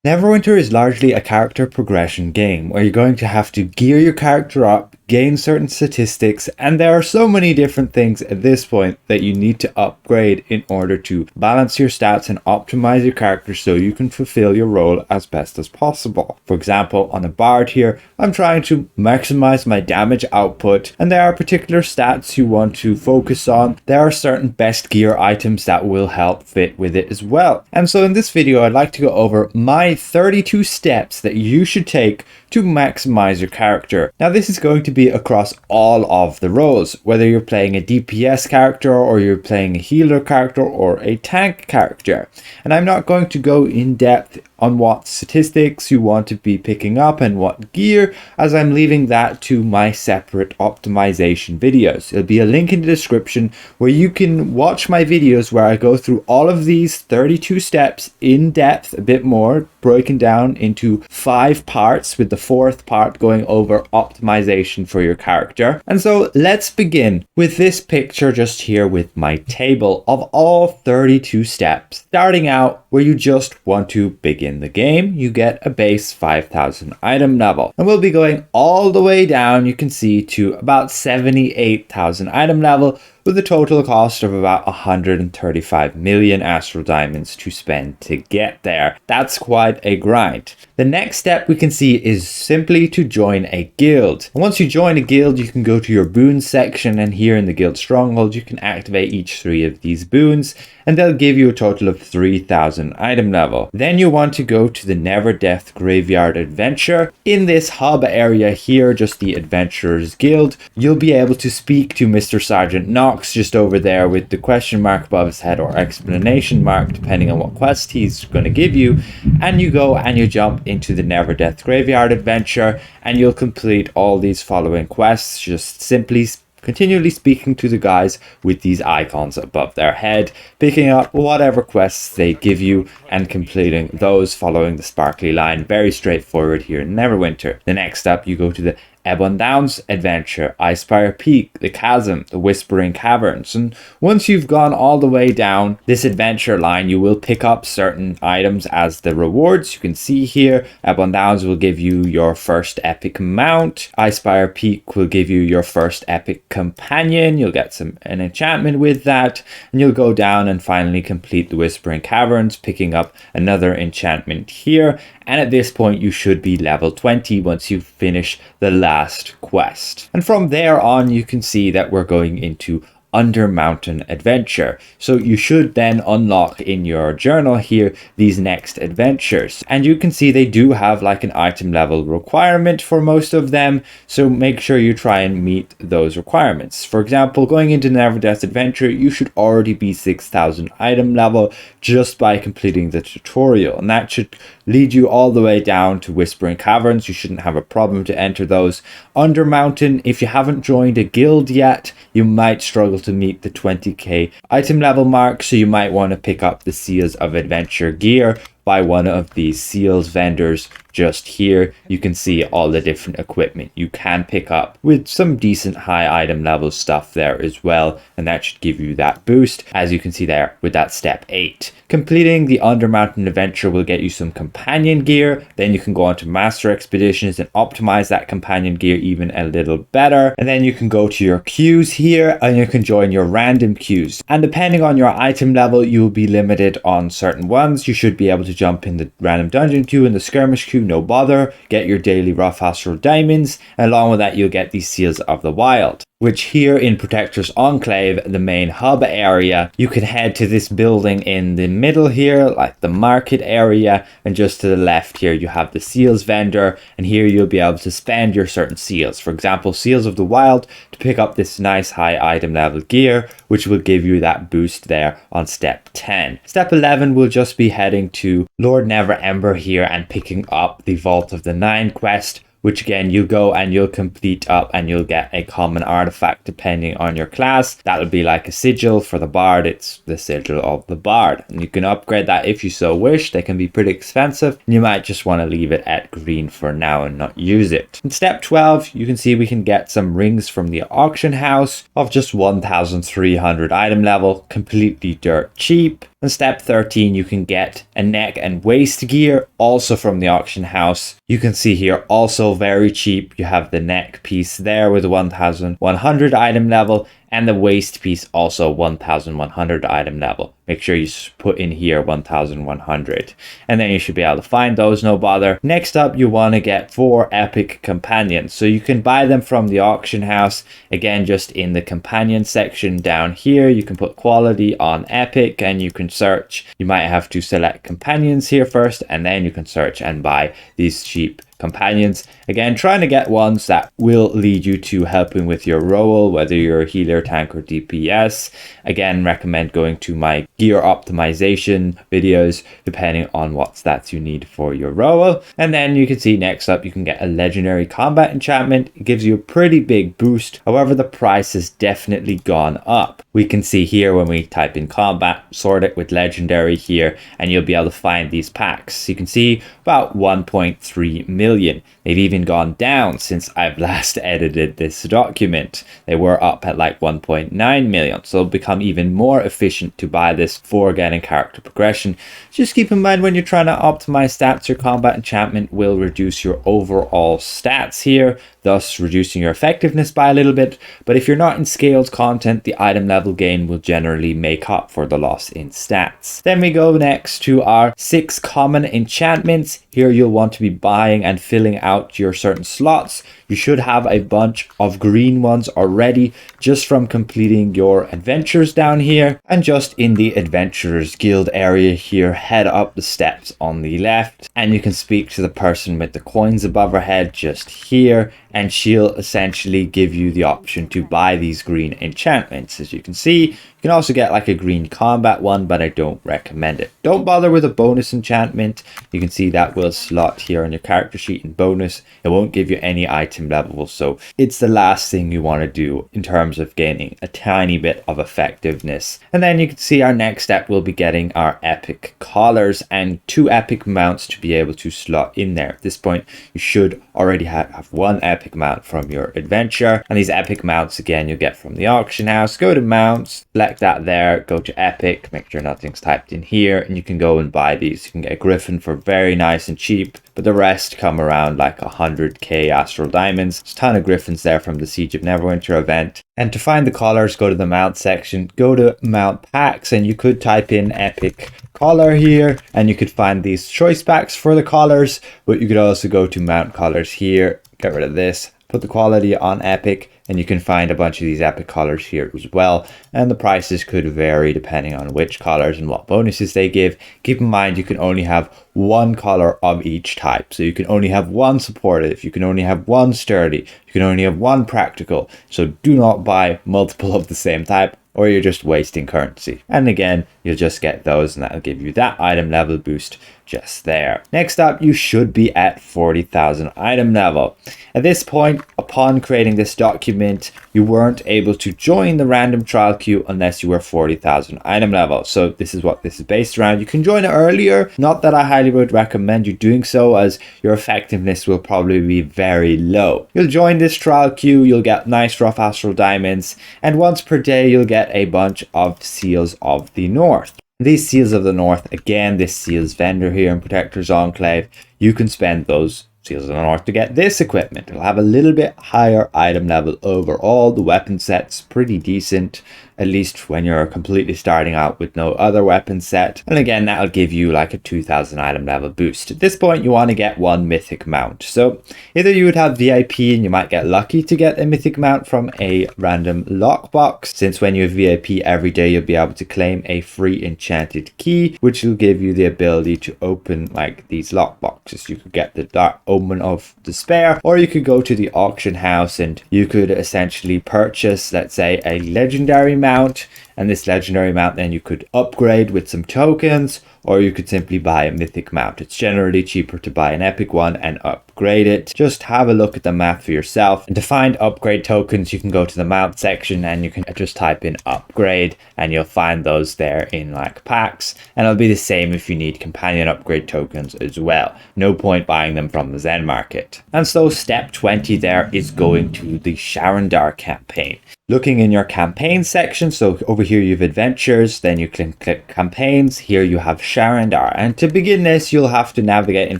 Neverwinter is largely a character progression game where you're going to have to gear your character up, gain certain statistics, and there are so many different things at this point that you need to upgrade in order to balance your stats and optimize your character so you can fulfill your role as best as possible. For example, on a bard here, I'm trying to maximize my damage output, and there are particular stats you want to focus on. There are certain best gear items that will help fit with it as well. And so in this video, I'd like to go over my 32 steps that you should take to maximize your character. Now this is going to be across all of the roles, whether you're playing a DPS character or you're playing a healer character or a tank character. And I'm not going to go in depth on what statistics you want to be picking up and what gear, as I'm leaving that to my separate optimization videos. There'll be a link in the description where you can watch my videos where I go through all of these 32 steps in depth, a bit more, broken down into 5 parts, with the 4th part going over optimization for your character. And so let's begin with this picture just here with my table of all 32 steps. Starting out where you just want to begin the game, you get a base 5,000 item level, and we'll be going all the way down, you can see, to about 78,000 item level, with a total cost of about 135 million astral diamonds to spend to get there. That's quite a grind. The next step we can see is simply to join a guild. And once you join a guild, you can go to your boons section, and here in the guild stronghold you can activate each 3 of these boons, and they'll give you a total of 3,000 item level. Then you want to go to the Never Death Graveyard Adventure. In this hub area here, just the Adventurers Guild, you'll be able to speak to Mr. Sergeant Knox just over there with the question mark above his head, or exclamation mark depending on what quest he's going to give you, and you go and you jump into the Never Death Graveyard Adventure, and you'll complete all these following quests, just simply continually speaking to the guys with these icons above their head, picking up whatever quests they give you and completing those following the sparkly line. Very straightforward here in Neverwinter. The next up, you go to the Ebon Downs Adventure, Icespire Peak, the Chasm, the Whispering Caverns, and once you've gone all the way down this adventure line, you will pick up certain items as the rewards. You can see here, Ebon Downs will give you your first epic mount, Icespire Peak will give you your first epic companion, you'll get an enchantment with that, and you'll go down and finally complete the Whispering Caverns, picking up another enchantment here. And at this point you should be level 20 once you finish the last quest. And from there on you can see that we're going into Undermountain Adventure. So you should then unlock in your journal here these next adventures, and you can see they do have like an item level requirement for most of them, so make sure you try and meet those requirements. For example, going into Never Death Adventure, you should already be 6,000 item level just by completing the tutorial, and that should lead you all the way down to Whispering Caverns. You shouldn't have a problem to enter those. Undermountain, if you haven't joined a guild yet, you might struggle to meet the 20k item level mark, so you might want to pick up the Seals of Adventure gear by one of these seals vendors. Just here you can see all the different equipment you can pick up with some decent high item level stuff there as well, and that should give you that boost, as you can see there with that step 8. Completing the Undermountain Adventure will get you some companion gear, then you can go on to master expeditions and optimize that companion gear even a little better, and then you can go to your queues here and you can join your random queues, and depending on your item level you will be limited on certain ones. You should be able to jump in the random dungeon queue and the skirmish queue, no bother, get your daily rough astral diamonds, and along with that you'll get these Seals of the Wild, which here in Protector's Enclave, the main hub area, you can head to this building in the middle here, like the market area, and just to the left here you have the seals vendor, and here you'll be able to spend your certain seals. For example, Seals of the Wild to pick up this nice high item level gear, which will give you that boost there on step 10. Step 11 will just be heading to Lord Neverember here and picking up the Vault of the Nine quest, which again you go and you'll complete up and you'll get a common artifact depending on your class. That'll be like a sigil. For the bard, it's the sigil of the bard, and you can upgrade that if you so wish. They can be pretty expensive, and you might just want to leave it at green for now and not use it. In step 12 you can see we can get some rings from the auction house of just 1,300 item level, completely dirt cheap. In step 13, you can get a neck and waist gear, also from the auction house. You can see here, also very cheap. You have the neck piece there with 1100 item level, and the waist piece also 1100 item level. Make sure you put in here 1100, and then you should be able to find those, no bother. Next up, you want to get 4 epic companions. So you can buy them from the auction house. Again, just in the companion section down here, you can put quality on epic and you can search. You might have to select companions here first, and then you can search and buy these cheap companions. Again, trying to get ones that will lead you to helping with your role, whether you're a healer, tank, or DPS. Again, recommend going to my gear optimization videos depending on what stats you need for your role. And then you can see next up, you can get a legendary combat enchantment. It gives you a pretty big boost. However, the price has definitely gone up. We can see here when we type in combat, sort it with legendary here, and you'll be able to find these packs. You can see about 1.3 million. They've even gone down since I've last edited this document. They were up at like 1.9 million, so it'll become even more efficient to buy this for getting character progression. Just keep in mind when you're trying to optimize stats, your combat enchantment will reduce your overall stats here, thus reducing your effectiveness by a little bit. But if you're not in scaled content, the item level gain will generally make up for the loss in stats. Then we go next to our 6 common enchantments. Here you'll want to be buying and filling out your certain slots. You should have a bunch of green ones already just from completing your adventures down here. And just in the adventurers guild area here, head up the steps on the left and you can speak to the person with the coins above her head just here, and she'll essentially give you the option to buy these green enchantments. As you can see, you can also get like a green combat one, but I don't recommend it. Don't bother with a bonus enchantment. You can see that will slot here on your character sheet in bonus. It won't give you any item level, so it's the last thing you want to do in terms of gaining a tiny bit of effectiveness. And then you can see our next step will be getting our epic collars and 2 epic mounts to be able to slot in there. At this point, you should already have 1 epic mount from your adventure, and these epic mounts again you'll get from the auction house. Go to mounts, select that there, go to epic, make sure nothing's typed in here, and you can go and buy these. You can get a griffin for very nice and cheap, but the rest come around like 100k astral diamonds. There's a ton of griffins there from the Siege of Neverwinter event. And to find the collars, go to the mount section, go to mount packs, and you could type in epic collar here and you could find these choice packs for the collars, but you could also go to mount collars here, get rid of this, put the quality on epic, and you can find a bunch of these epic collars here as well. And the prices could vary depending on which collars and what bonuses they give. Keep in mind you can only have 1 collar of each type, so you can only have 1 supportive, you can only have 1 sturdy, you can only have 1 practical. So do not buy multiple of the same type, or you're just wasting currency. And again, you'll just get those and that'll give you that item level boost just there. Next up, you should be at 40,000 item level. At this point, upon creating this document, you weren't able to join the random trial queue unless you were 40,000 item level. So this is what this is based around. You can join it earlier. Not that I highly would recommend you doing so, as your effectiveness will probably be very low. You'll join this trial queue, you'll get nice rough astral diamonds, and once per day you'll get a bunch of seals of the north. These seals of the north, again, this seals vendor here in Protector's Enclave, you can spend those seals of the north to get this equipment. It'll have a little bit higher item level overall. The weapon set's pretty decent, at least when you're completely starting out with no other weapon set. And again, that'll give you like a 2000 item level boost. At this point, you want to get 1 mythic mount. So either you would have VIP and you might get lucky to get a mythic mount from a random lockbox, since when you have VIP every day, you'll be able to claim a free enchanted key, which will give you the ability to open like these lockboxes. You could get the Dark Omen of Despair, or you could go to the auction house and you could essentially purchase, let's say, a legendary mount, and this legendary mount then you could upgrade with some tokens, or you could simply buy a mythic mount. It's generally cheaper to buy an epic one and upgrade it. Just have a look at the map for yourself, and to find upgrade tokens you can go to the mount section and you can just type in upgrade and you'll find those there in like packs, and it'll be the same if you need companion upgrade tokens as well. No point buying them from the Zen market. And so step 20 there is going to the Sharandar campaign. looking in your campaign section, so over here you have adventures, then you can click campaigns. Here you have Sharandar, and to begin this you'll have to navigate in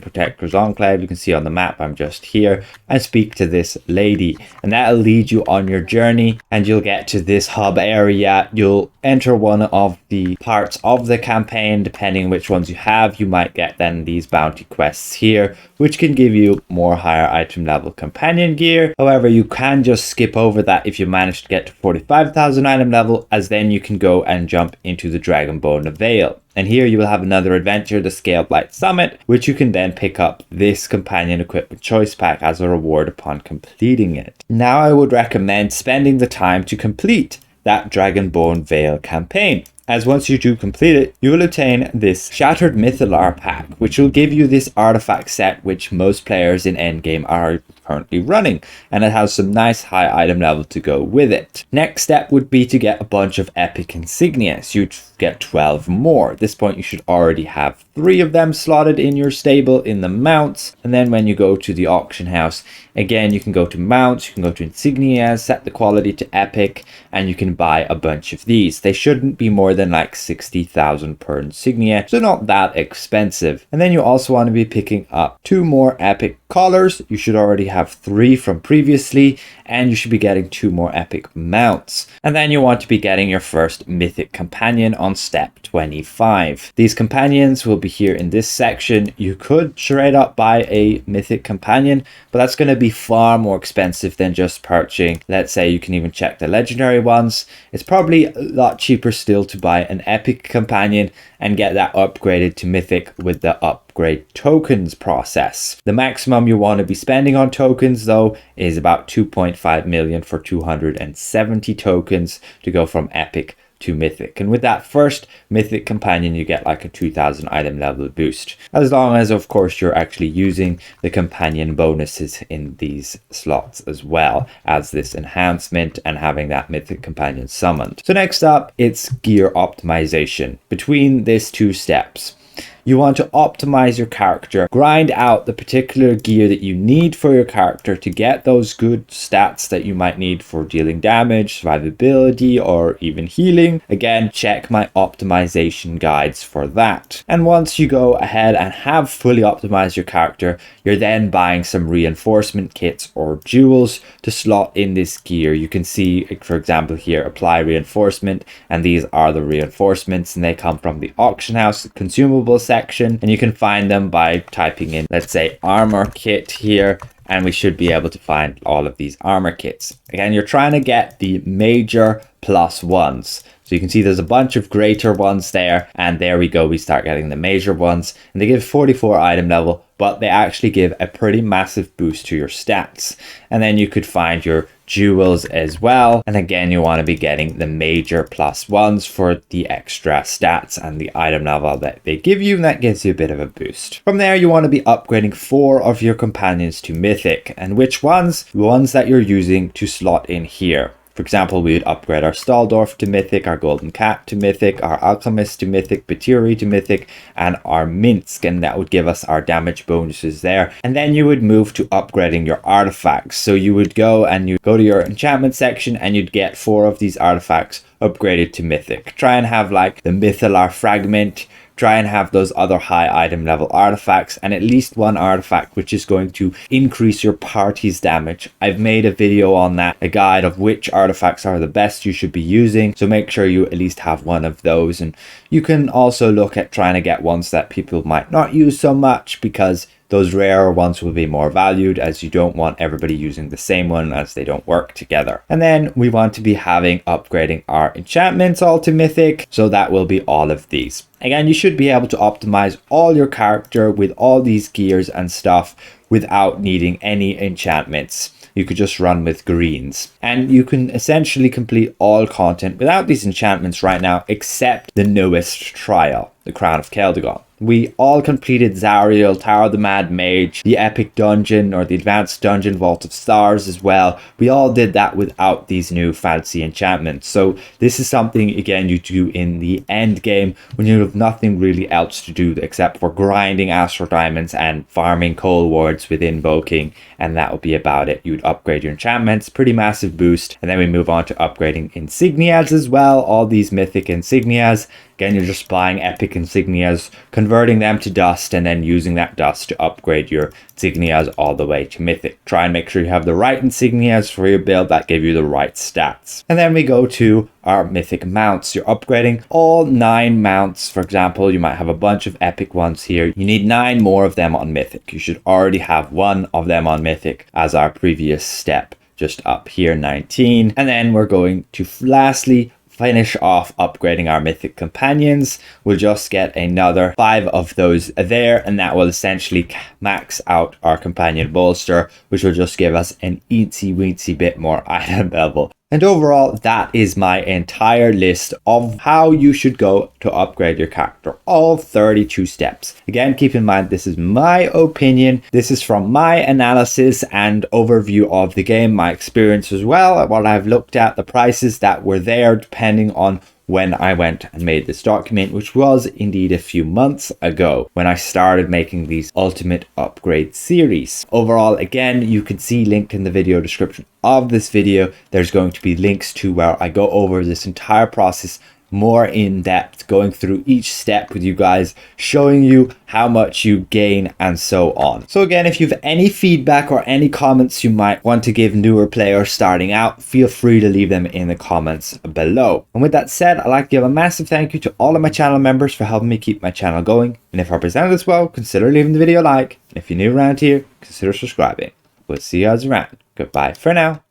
Protector's Enclave. You can see on the map I'm just here, and speak to this lady, and that'll lead you on your journey, and you'll get to this hub area. You'll enter one of the parts of the campaign. Depending which ones you have, you might get then these bounty quests here, which can give you more higher item level companion gear. However, you can just skip over that if you manage to get to 45,000 item level, as then you can go and jump into the dragonbone of Vale. And here you will have another adventure, the Scaled Light Summit, which you can then pick up this companion equipment choice pack as a reward upon completing it. Now I would recommend spending the time to complete that Dragonbone Vale campaign, as once you do complete it, you will obtain this Shattered Mythallar pack, which will give you this artifact set which most players in Endgame are currently running, and it has some nice high item level to go with it. Next step would be to get a bunch of epic insignia. So you'd get 12 more. At this point you should already have 3 of them slotted in your stable in the mounts, and then when you go to the auction house, again you can go to mounts, you can go to insignia, set the quality to epic, and you can buy a bunch of these. They shouldn't be more than like 60,000 per insignia, so not that expensive. And then you also want to be picking up 2 more epic collars. You should already have 3 from previously, and you should be getting 2 more epic mounts. And then you want to be getting your first mythic companion on step 25. These companions will be here in this section. You could straight up buy a mythic companion, but that's going to be far more expensive than just purchasing. Let's say you can even check the legendary ones. It's probably a lot cheaper still to buy an epic companion and get that upgraded to mythic with the upgrade tokens process. The maximum you want to be spending on tokens though is about 2.5 million for 270 tokens to go from epic to mythic. And with that first mythic companion you get like a 2000 item level boost, as long as of course you're actually using the companion bonuses in these slots as well as this enhancement and having that mythic companion summoned. So next up, it's gear optimization. Between these 2 steps, you want to optimize your character, grind out the particular gear that you need for your character to get those good stats that you might need for dealing damage, survivability, or even healing. Again, check my optimization guides for that. And once you go ahead and have fully optimized your character, you're then buying some reinforcement kits or jewels to slot in this gear. You can see, for example, here, apply reinforcement, and these are the reinforcements, and they come from the auction house consumable section, and you can find them by typing in, let's say, armor kit here, and we should be able to find all of these armor kits. Again, you're trying to get the major +1s. So you can see there's a bunch of greater ones there, and there we go, we start getting the major ones, and they give 44 item level, but they actually give a pretty massive boost to your stats. And then you could find your jewels as well, and again you want to be getting the major +1s for the extra stats and the item level that they give you, and that gives you a bit of a boost. From there you want to be upgrading 4 of your companions to mythic, and which ones? The ones that you're using to slot in here. For example, we would upgrade our Staldorf to mythic, our Golden Cat to mythic, our Alchemist to mythic, Batiri to mythic, and our Minsk, and that would give us our damage bonuses there. And then you would move to upgrading your artifacts. So you would go and you go to your enchantment section and you'd get 4 of these artifacts upgraded to mythic. Try and have like the Mythallar Fragment, try and have those other high item level artifacts, and at least 1 artifact which is going to increase your party's damage. I've made a video on that, a guide of which artifacts are the best you should be using, so make sure you at least have 1 of those. And you can also look at trying to get ones that people might not use so much, because those rarer ones will be more valued, as you don't want everybody using the same one, as they don't work together. And then we want to be upgrading our enchantments all to mythic, so that will be all of these. Again, you should be able to optimize all your character with all these gears and stuff without needing any enchantments. You could just run with greens, and you can essentially complete all content without these enchantments right now, except the newest trial, the Crown of Keldagon. We all completed Zariel, Tower of the Mad Mage, the Epic Dungeon, or the Advanced Dungeon, Vault of Stars as well. We all did that without these new fancy enchantments. So this is something, again, you do in the end game when you with nothing really else to do except for grinding astral diamonds and farming coal wards with invoking, and that would be about it. You would upgrade your enchantments, pretty massive boost, and then we move on to upgrading insignias as well, all these mythic insignias. Again, you're just buying epic insignias, converting them to dust, and then using that dust to upgrade your insignias all the way to mythic. Try and make sure you have the right insignias for your build that give you the right stats. And then we go to our mythic mounts. You're upgrading all 9 mounts. For example, you might have a bunch of epic ones here. You need 9 more of them on mythic. You should already have 1 of them on mythic as our previous step, just up here, 19. And then we're going to lastly finish off upgrading our mythic companions. We'll just get another 5 of those there, and that will essentially max out our companion bolster, which will just give us an eensy weensy bit more item level. And overall, that is my entire list of how you should go to upgrade your character. All 32 steps. Again, keep in mind, this is my opinion. This is from my analysis and overview of the game, my experience as well, what I've looked at, the prices that were there depending on when I went and made this document, which was indeed a few months ago when I started making these ultimate upgrade series. Overall, again, you can see linked in the video description of this video, there's going to be links to where I go over this entire process more in depth, going through each step with you guys, showing you how much you gain and so on. So again, if you have any feedback or any comments you might want to give newer players starting out, feel free to leave them in the comments below. And with that said, I'd like to give a massive thank you to all of my channel members for helping me keep my channel going. And if I presented this well, consider leaving the video a like. And if you're new around here, consider subscribing. We'll see you guys around. Goodbye for now.